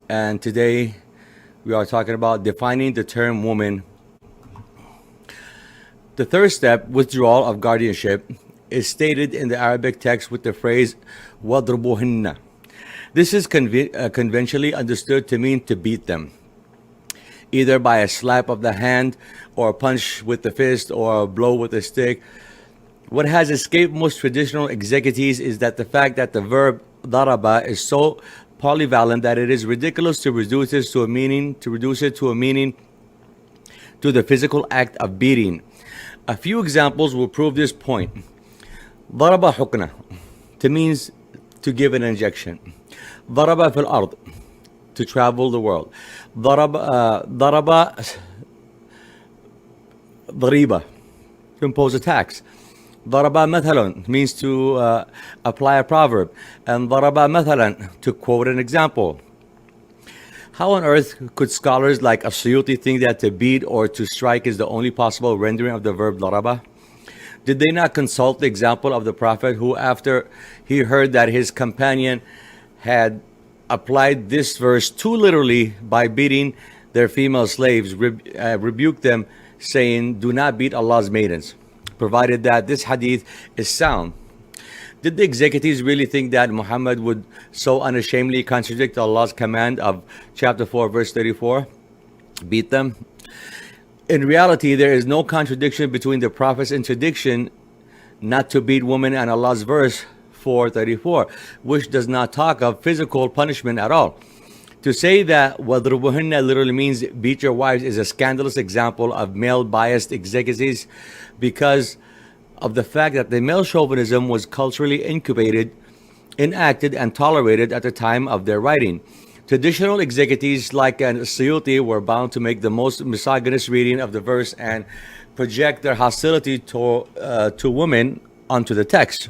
and today we are talking about defining the term woman. The third step, withdrawal of guardianship, is stated in the Arabic text with the phrase dribuhunna. This is conventionally understood to mean to beat them, either by a slap of the hand, or a punch with the fist, or a blow with a stick. What has escaped most traditional exegetes is that the fact that the verb daraba is so polyvalent that it is ridiculous to reduce it to a meaning to the physical act of beating. A few examples will prove this point. Daraba huqna, to means to give an injection. Daraba fil ard, to travel the world. Daraba dariba, to impose a tax. Daraba mathalan means to apply a proverb, and daraba mathalan to quote an example. How on earth could scholars like al-Suyoti think that to beat or to strike is the only possible rendering of the verb daraba? Did they not consult the example of the Prophet, who, after he heard that his companion had applied this verse too literally by beating their female slaves, rebuked them, saying, "Do not beat Allah's maidens," provided that this hadith is sound? Did the executives really think that Muhammad would so unashamedly contradict Allah's command of chapter 4, verse 34? Beat them? In reality, there is no contradiction between the Prophet's interdiction not to beat women and Allah's verse 4:34, which does not talk of physical punishment at all. To say that وَضْرِبُهُنَّ literally means beat your wives is a scandalous example of male-biased exegetes, because of the fact that the male chauvinism was culturally incubated, enacted, and tolerated at the time of their writing. Traditional exegetes like al-Suyoti were bound to make the most misogynist reading of the verse and project their hostility to women onto the text.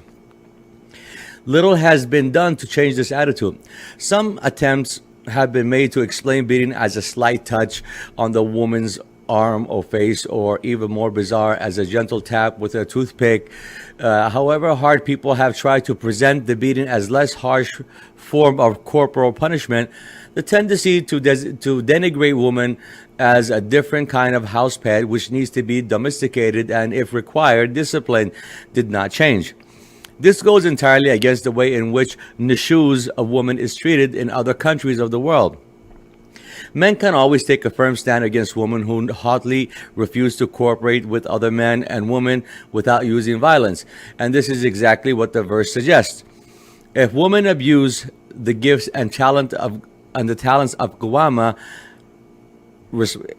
Little has been done to change this attitude. Some attempts have been made to explain beating as a slight touch on the woman's arm or face, or even more bizarre, as a gentle tap with a toothpick. However hard people have tried to present the beating as less harsh form of corporal punishment, the tendency to denigrate women as a different kind of house pet which needs to be domesticated and, if required, disciplined, did not change. This goes entirely against the way in which nushuz, a woman, is treated in other countries of the world. Men can always take a firm stand against women who hotly refuse to cooperate with other men and women without using violence, and this is exactly what the verse suggests. If women abuse the gifts and the talents of qawama,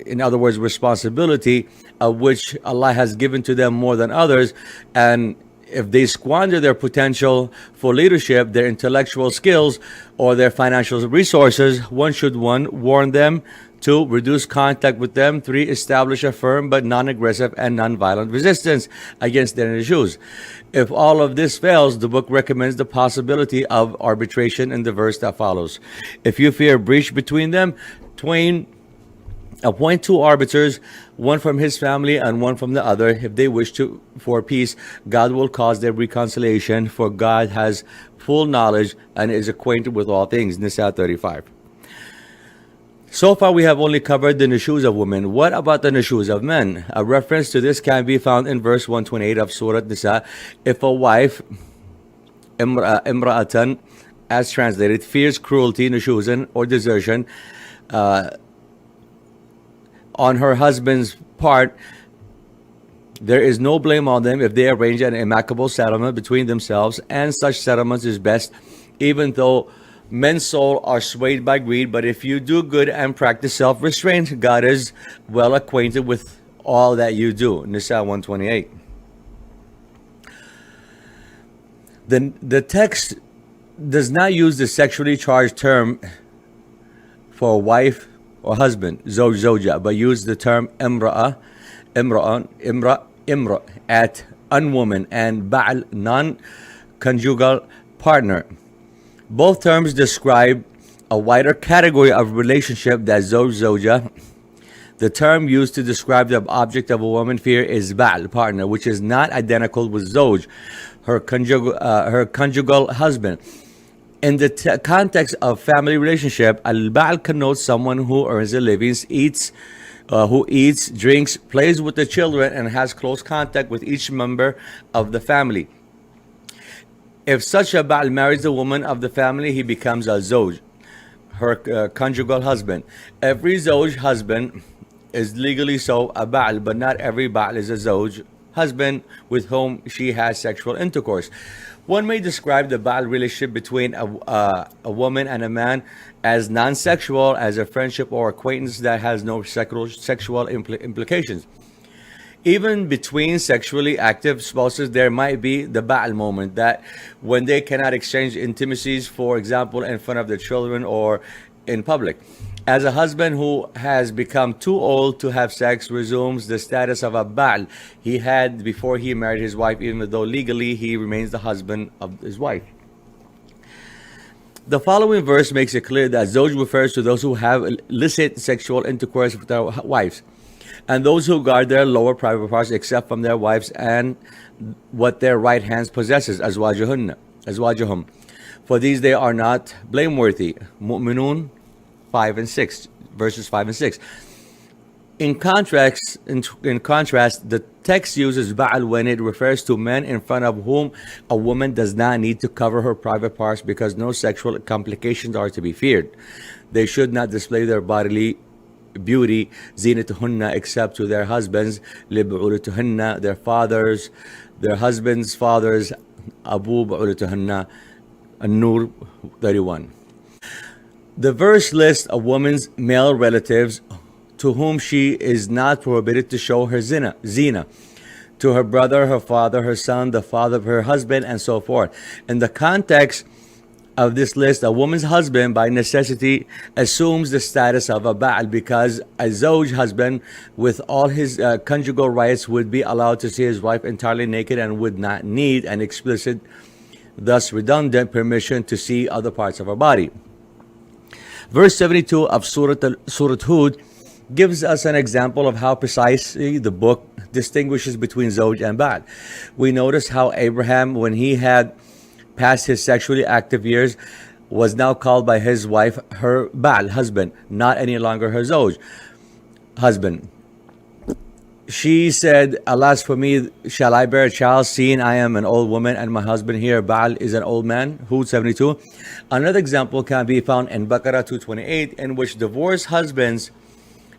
in other words, responsibility, of which Allah has given to them more than others, and if they squander their potential for leadership, their intellectual skills, or their financial resources, one should warn them. 2, reduce contact with them. 3, establish a firm but non-aggressive and non-violent resistance against their issues. If all of this fails, the book recommends the possibility of arbitration in the verse that follows. If you fear breach between them, appoint 2 arbiters, one from his family and one from the other. If they wish for peace, God will cause their reconciliation, for God has full knowledge and is acquainted with all things. Nisa 35. So far, we have only covered the nushuz of women. What about the nushuz of men? A reference to this can be found in verse 128 of Surah Nisa. If a wife, imra'atan, as translated, fears cruelty, nushuzan, or desertion, on her husband's part, there is no blame on them if they arrange an amicable settlement between themselves, and such settlements is best, even though men's souls are swayed by greed. But if you do good and practice self-restraint, God is well acquainted with all that you do. Nisa 128. The text does not use the sexually charged term for wife or husband, zoj, zoja, but use the term imra, at unwoman, and ba'al, non-conjugal partner. Both terms describe a wider category of relationship than zoj, zoja. The term used to describe the object of a woman's fear is ba'al, partner, which is not identical with zoj, her conjugal husband. In the context of family relationship, al-ba'al connotes someone who earns a living, who eats, drinks, plays with the children, and has close contact with each member of the family. If such a ba'al marries a woman of the family, he becomes a zawj, her conjugal husband. Every zawj husband is legally so a ba'al, but not every ba'al is a zawj husband with whom she has sexual intercourse. One may describe the ba'al relationship between a woman and a man as non-sexual, as a friendship or acquaintance that has no sexual implications. Even between sexually active spouses, there might be the ba'al moment, that when they cannot exchange intimacies, for example, in front of their children or in public. As a husband who has become too old to have sex resumes the status of a ba'al he had before he married his wife, even though legally he remains the husband of his wife. The following verse makes it clear that zawj refers to those who have illicit sexual intercourse with their wives, and those who guard their lower private parts except from their wives and what their right hands possesses, azwajuhum. For these they are not blameworthy. Mu'minun 5 and 6, verses 5 and 6. In contrast, the text uses ba'al when it refers to men in front of whom a woman does not need to cover her private parts because no sexual complications are to be feared. They should not display their bodily beauty, zinatuhunna, except to their husbands, libu'ulatuhunna, their fathers, their husbands' fathers, abu bu'ulatuhunna, an-nur 31. The verse lists a woman's male relatives to whom she is not prohibited to show her zina, to her brother, her father, her son, the father of her husband, and so forth. In the context of this list, a woman's husband by necessity assumes the status of a ba'al, because a zawj husband with all his conjugal rights would be allowed to see his wife entirely naked and would not need an explicit, thus redundant, permission to see other parts of her body. Verse 72 of Surah Hud gives us an example of how precisely the book distinguishes between zawj and ba'al. We notice how Abraham, when he had passed his sexually active years, was now called by his wife her ba'al, husband, not any longer her zawj, husband. She said, alas for me, shall I bear a child, seeing I am an old woman and my husband here, ba'al, is an old man? Hud 72. Another example can be found in Baqarah 228, in which divorced husbands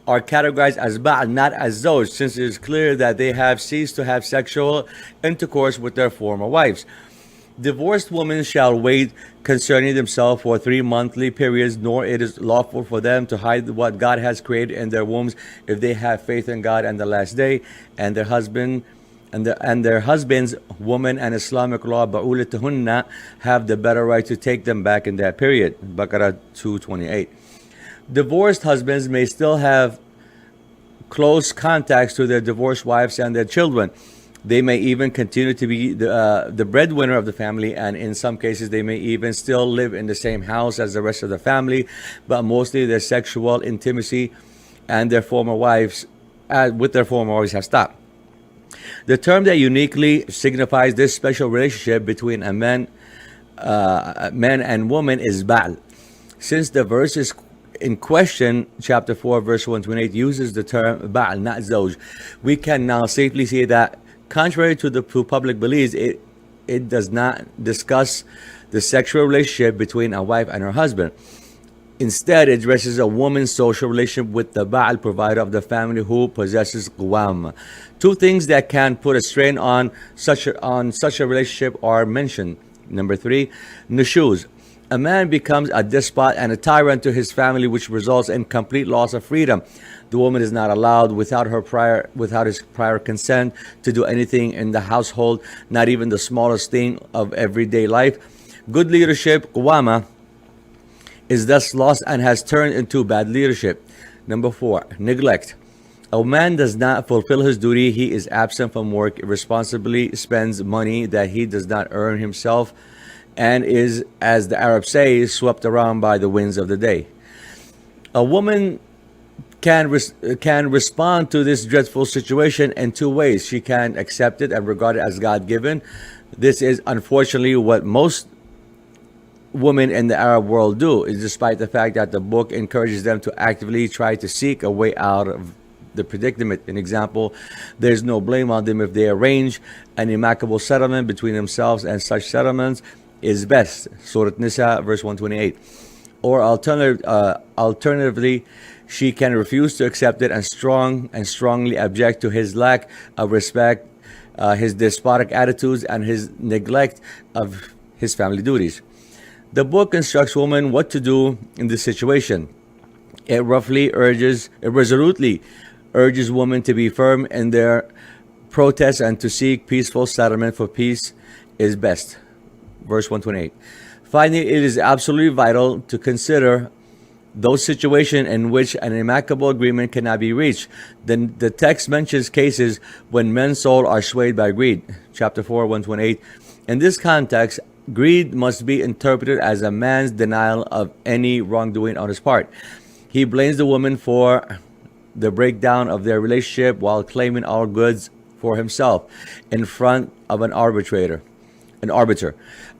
are categorized as ba'al, not as zawj, since it is clear that they have ceased to have sexual intercourse with their former wives. Divorced women shall wait concerning themselves for 3 monthly periods, nor it is lawful for them to hide what God has created in their wombs if they have faith in God and the last day, and their husbands, woman and Islamic law, ba'ulatuhunna, have the better right to take them back in that period. Baqarah 228. Divorced husbands may still have close contacts to their divorced wives and their children. They may even continue to be the breadwinner of the family, and in some cases they may even still live in the same house as the rest of the family, but mostly their sexual intimacy and their former wives with their former wives has stopped. The term that uniquely signifies this special relationship between a man and woman is ba'al. Since the verses in question, chapter 4, verse 128, uses the term ba'al, not zawj, we can now safely say that, contrary to the public beliefs, it does not discuss the sexual relationship between a wife and her husband. Instead, it addresses a woman's social relationship with the ba'al, provider of the family, who possesses qawam. Two things that can put a strain on such a relationship are mentioned. Number 3, nushuz. A man becomes a despot and a tyrant to his family, which results in complete loss of freedom. The woman is not allowed, without his prior consent, to do anything in the household, not even the smallest thing of everyday life. Good leadership, qawama, is thus lost and has turned into bad leadership. Number 4, neglect. A man does not fulfill his duty. He is absent from work, irresponsibly spends money that he does not earn himself, and is, as the Arabs say, swept around by the winds of the day. A woman can respond to this dreadful situation in 2 ways. She can accept it and regard it as God-given. This is unfortunately what women in the Arab world do, is despite the fact that the book encourages them to actively try to seek a way out of the predicament. An example, there's no blame on them if they arrange an amicable settlement between themselves, and such settlements is best. Surah Nisa, verse 128. Or alternatively, she can refuse to accept it and strongly object to his lack of respect, his despotic attitudes, and his neglect of his family duties. The book instructs women what to do in this situation. It resolutely urges women to be firm in their protests and to seek peaceful settlement, for peace is best. Verse 128. Finally, it is absolutely vital to consider those situations in which an amicable agreement cannot be reached. Then the text mentions cases when men's souls are swayed by greed. Chapter 4, 128. In this context, greed must be interpreted as a man's denial of any wrongdoing on his part. He blames the woman for the breakdown of their relationship while claiming all goods for himself in front of an arbiter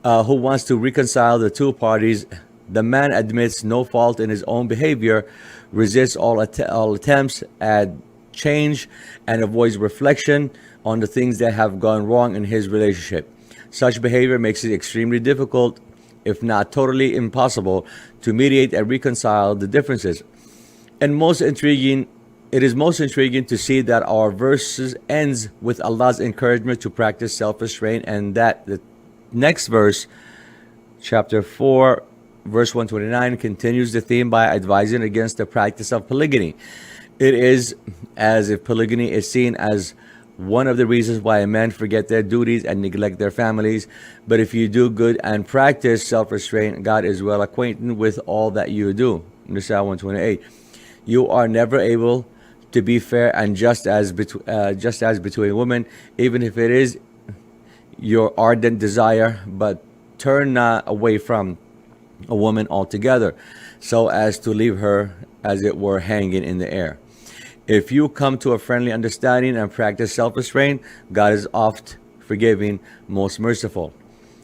who wants to reconcile the two parties. The man admits no fault in his own behavior, resists all attempts at change, and avoids reflection on the things that have gone wrong in his relationship. Such behavior makes it extremely difficult, if not totally impossible, to mediate and reconcile the differences. And it is most intriguing to see that our verses ends with Allah's encouragement to practice self-restraint, and that the next verse, chapter 4, verse 129, continues the theme by advising against the practice of polygamy. It is as if polygamy is seen as one of the reasons why men forget their duties and neglect their families. But if you do good and practice self-restraint, God is well acquainted with all that you do. Nisa 128. You are never able to be fair and just as between women, even if it is your ardent desire, but turn not away from a woman altogether, so as to leave her as it were hanging in the air. If you come to a friendly understanding and practice self-restraint, God is oft forgiving, most merciful.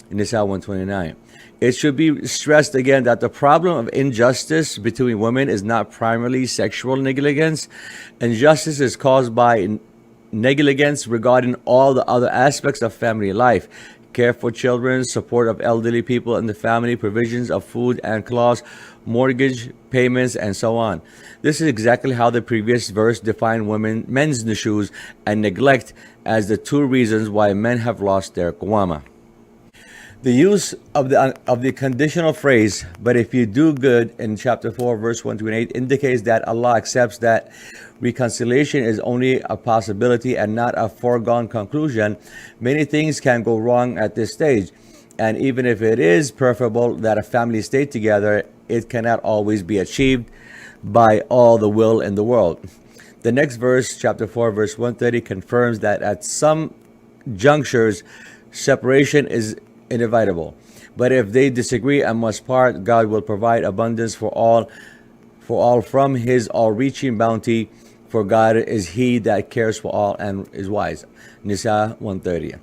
Nisa 129. It should be stressed again that the problem of injustice between women is not primarily sexual negligence. Injustice is caused by negligence regarding all the other aspects of family life: care for children, support of elderly people in the family, provisions of food and clothes, mortgage payments, and so on. This is exactly how the previous verse defined men's nushuz and neglect as the two reasons why men have lost their qawama. The use of the conditional phrase, but if you do good, in chapter 4, verse 128, indicates that Allah accepts that reconciliation is only a possibility and not a foregone conclusion. Many things can go wrong at this stage, and even if it is preferable that a family stay together, it cannot always be achieved by all the will in the world. The next verse, chapter 4, verse 130, confirms that at some junctures, separation is inevitable. But if they disagree and must part, God will provide abundance for all from His all-reaching bounty, for God is He that cares for all and is wise. Nisa 130.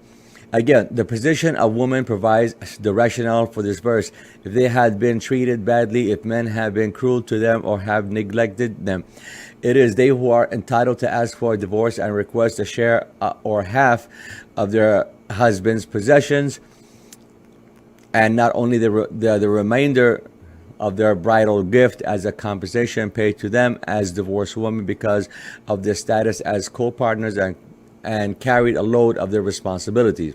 Again, the position of women provides the rationale for this verse. If they had been treated badly, if men have been cruel to them or have neglected them, it is they who are entitled to ask for a divorce and request a share or half of their husband's possessions, and not only the remainder of their bridal gift as a compensation paid to them as divorced women because of their status as co-partners and carried a load of their responsibilities.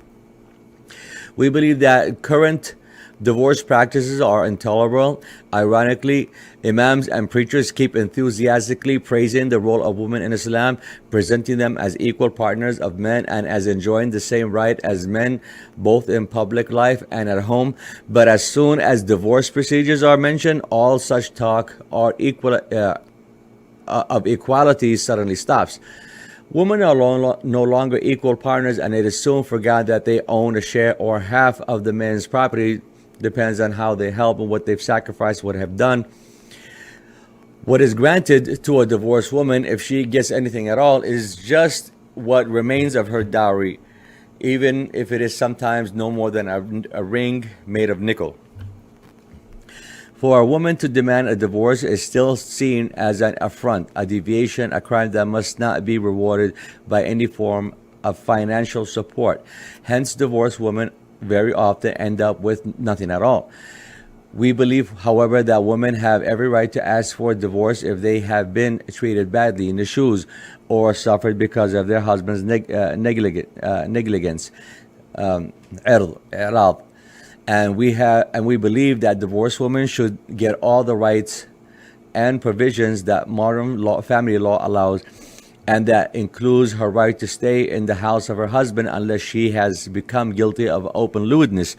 We believe that current divorce practices are intolerable. Ironically, imams and preachers keep enthusiastically praising the role of women in Islam, presenting them as equal partners of men and as enjoying the same right as men, both in public life and at home. But as soon as divorce procedures are mentioned, all such talk of equality suddenly stops. Women are no longer equal partners, and it is soon forgotten that they own a share or half of the man's property. Depends on how they help and what they've sacrificed, what have done. What is granted to a divorced woman, if she gets anything at all, is just what remains of her dowry, even if it is sometimes no more than a ring made of nickel. For a woman to demand a divorce is still seen as an affront, a deviation, a crime that must not be rewarded by any form of financial support. Hence, divorced women very often end up with nothing at all. We believe, however, that women have every right to ask for divorce if they have been treated badly in the shoes or suffered because of their husband's negligence. إعراض. And we believe that divorced women should get all the rights and provisions that modern family law allows, and that includes her right to stay in the house of her husband unless she has become guilty of open lewdness,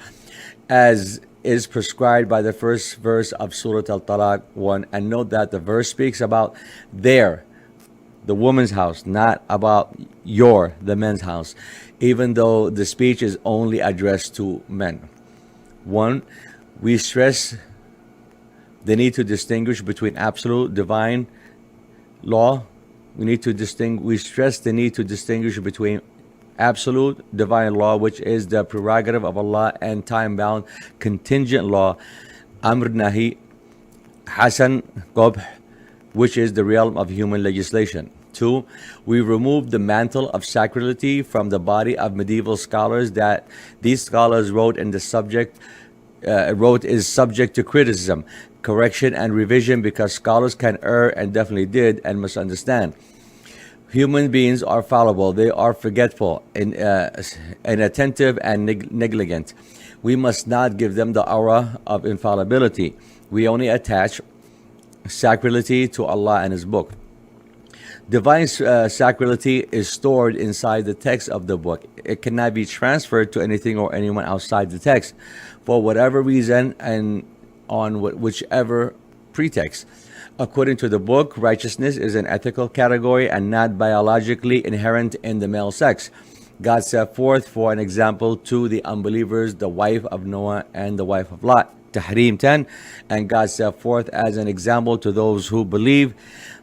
as is prescribed by the first verse of Surah Al-Talaq 1. And note that the verse speaks about the woman's house, not about the men's house, even though the speech is only addressed to men. 1. We stress the need to distinguish between absolute divine law. We stress the need to distinguish between absolute divine law, which is the prerogative of Allah, and time-bound contingent law, Amr Nahi Hasan Qabh, which is the realm of human legislation. 2. We removed the mantle of sacrality from the body of medieval scholars that these scholars wrote is subject to criticism, correction, and revision, because scholars can err, and definitely did, and must understand. Human beings are fallible. They are forgetful, inattentive, and negligent. We must not give them the aura of infallibility. We only attach sacrality to Allah and His book. Divine sacrality is stored inside the text of the book. It cannot be transferred to anything or anyone outside the text, for whatever reason and on whichever pretext. According to the book, righteousness is an ethical category and not biologically inherent in the male sex. God set forth for an example to the unbelievers the wife of Noah and the wife of Lot, Tahrim 10, and God set forth as an example to those who believe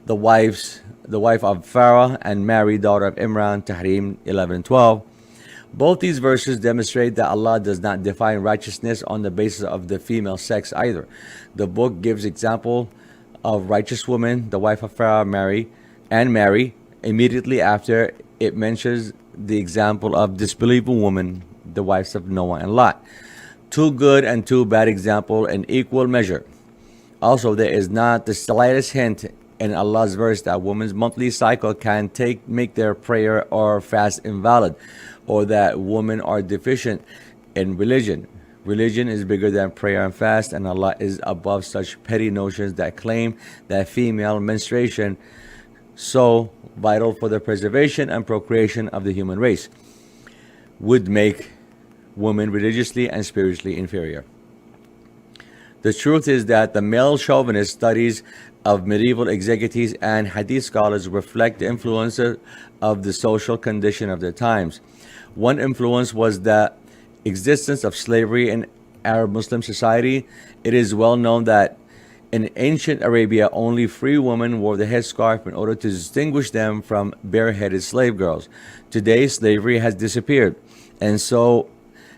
the wife of Pharaoh and Mary, daughter of Imran, Tahrim 11:12. Both these verses demonstrate that Allah does not define righteousness on the basis of the female sex either. The book gives example of righteous woman, the wife of Pharaoh, Mary, immediately after it mentions the example of disbelieving woman, the wives of Noah and Lot. Two good and two bad example in equal measure. Also, there is not the slightest hint in Allah's verse that woman's monthly cycle can make their prayer or fast invalid, or that women are deficient in religion. Religion is bigger than prayer and fast, and Allah is above such petty notions that claim that female menstruation, so vital for the preservation and procreation of the human race, would make women religiously and spiritually inferior. The truth is that the male chauvinist studies of medieval exegetes and Hadith scholars reflect the influence of the social condition of their times. One influence was the existence of slavery in Arab Muslim society. It is well known that in ancient Arabia, only free women wore the headscarf in order to distinguish them from bareheaded slave girls. Today, slavery has disappeared, and so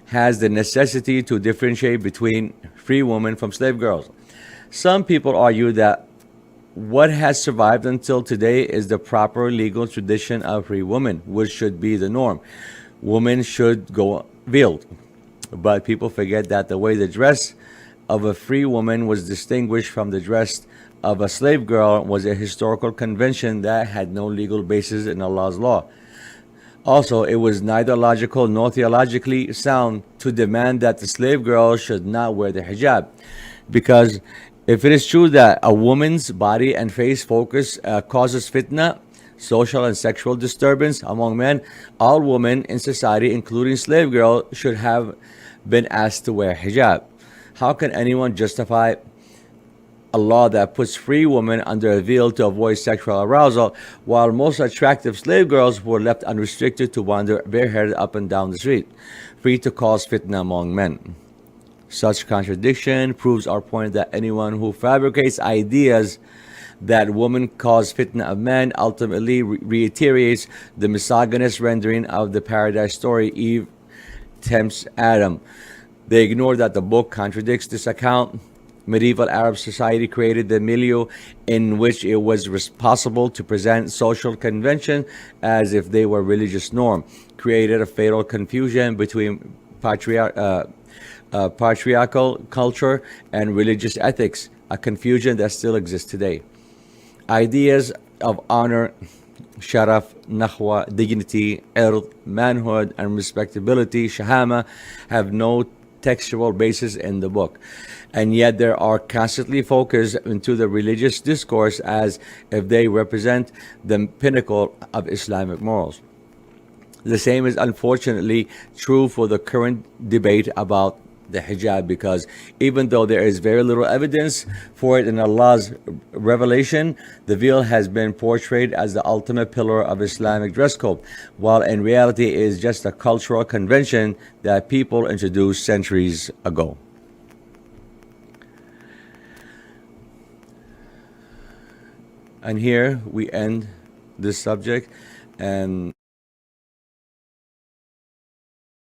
has the necessity to differentiate between free women from slave girls. Some people argue that what has survived until today is the proper legal tradition of free women, which should be the norm. Women should go veiled. But people forget that the way the dress of a free woman was distinguished from the dress of a slave girl was a historical convention that had no legal basis in Allah's law. Also, it was neither logical nor theologically sound to demand that the slave girl should not wear the hijab. Because if it is true that a woman's body and face focus causes fitna, social and sexual disturbance among men, all women in society, including slave girls, should have been asked to wear hijab. How can anyone justify a law that puts free women under a veil to avoid sexual arousal, while most attractive slave girls were left unrestricted to wander bareheaded up and down the street, free to cause fitna among men? Such contradiction proves our point that anyone who fabricates ideas that women cause fitna of men ultimately reiterates the misogynist rendering of the paradise story. Eve tempts Adam. They ignore that the book contradicts this account Medieval Arab society created the milieu in which it was possible to present social convention as if they were religious norm, created a fatal confusion between patriarchal culture and religious ethics, a confusion that still exists today. Ideas of honor, sharaf, nahwa, dignity, ird, manhood, and respectability, shahama, have no textual basis in the book, and yet they are constantly focused into the religious discourse as if they represent the pinnacle of Islamic morals. The same is unfortunately true for the current debate about the hijab, because even though there is very little evidence for it in Allah's revelation, the veil has been portrayed as the ultimate pillar of Islamic dress code, while in reality it is just a cultural convention that people introduced centuries ago. And here we end this subject, and